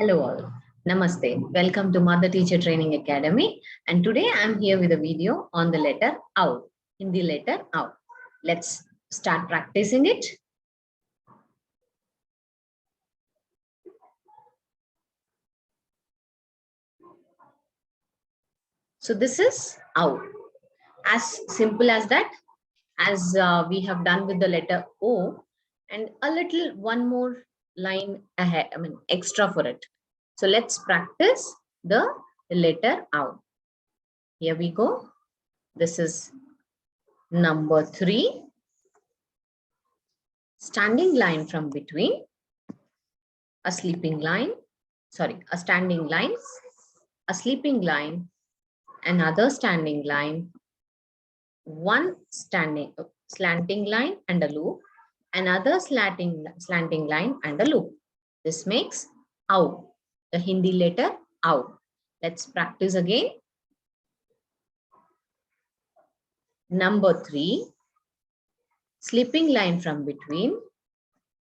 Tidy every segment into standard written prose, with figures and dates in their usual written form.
Hello all. Namaste. Welcome to Mother Teacher Training Academy. And today I'm here with a video on the letter OW, Hindi letter OW. Let's start practicing it. So this is OW. As simple as that, as we have done with the letter O, and a little one more line ahead, extra for it. So let's practice the letter OW. Here we go. This is number 3. Standing line from between, a sleeping line, a standing line, a sleeping line, another standing line, one slanting line and a loop, another slanting line and a loop. This makes OW, the Hindi letter OW. Let's practice again. Number 3, sleeping line from between,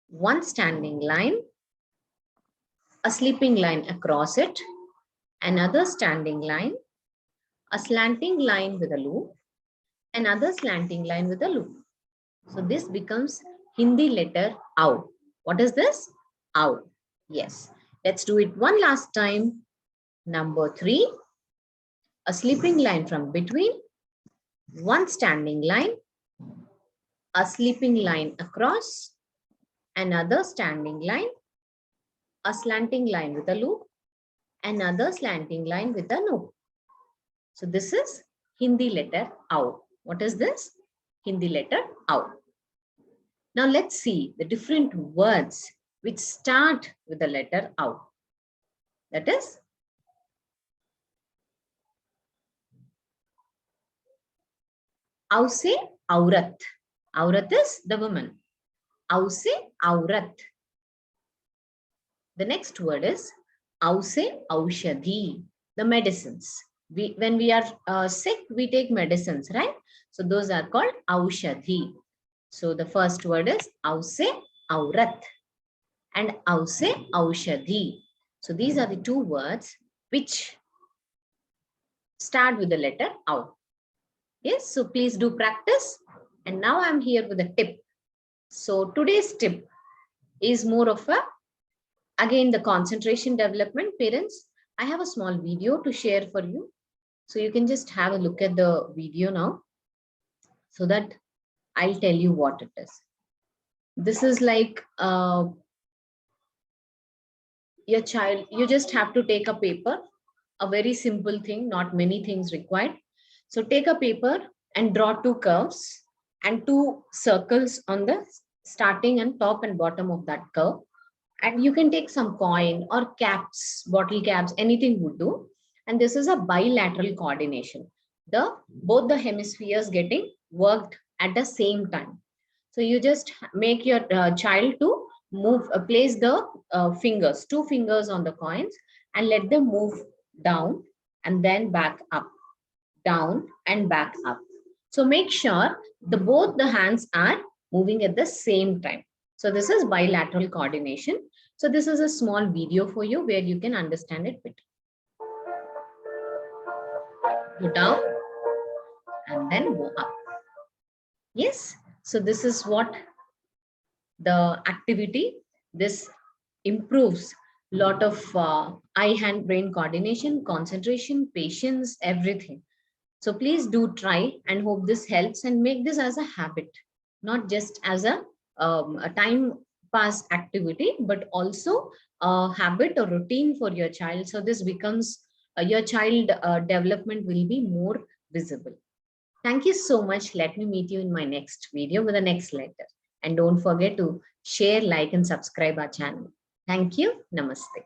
one standing line, a sleeping line across it, another standing line, a slanting line with a loop, another slanting line with a loop. So this becomes Hindi letter OW. What is this? OW. Yes. Let's do it one last time. Number 3, a sleeping line from between, one standing line, a sleeping line across, another standing line, a slanting line with a loop, another slanting line with a loop. So this is Hindi letter OW. What is this? Hindi letter OW. Now let's see the different words which start with the letter OW. That is OW se aurat. Aurat is the woman. OW se aurat. The next word is OW se aushadhi, the medicines. When we are sick, we take medicines, right? So those are called aushadhi. So the first word is OW se aurat and OW se aushadhi. So these are the two words which start with the letter OW. Yes, so please do practice. And now I'm here with a tip. So today's tip is more of again, the concentration development. Parents, I have a small video to share for you. So you can just have a look at the video now so that I'll tell you what it is. This is like your child, you just have to take a paper, a very simple thing, not many things required. So take a paper and draw 2 curves and 2 circles on the starting and top and bottom of that curve. And you can take some coin or caps, bottle caps, anything would do. And this is a bilateral coordination. Both the hemispheres getting worked at the same time. So you just make your child to move, place the fingers, 2 fingers on the coins and let them move down and then back up, down and back up. So make sure both the hands are moving at the same time. So this is bilateral coordination. So this is a small video for you where you can understand it better. Go down and then go up. Yes. So this is what the activity. This improves a lot of eye-hand brain coordination, concentration, patience, everything. So please do try and hope this helps and make this as a habit, not just as a time pass activity, but also a habit or routine for your child. So this becomes your child development will be more visible. Thank you so much. Let me meet you in my next video with the next letter. And don't forget to share, like, and subscribe our channel. Thank you. Namaste.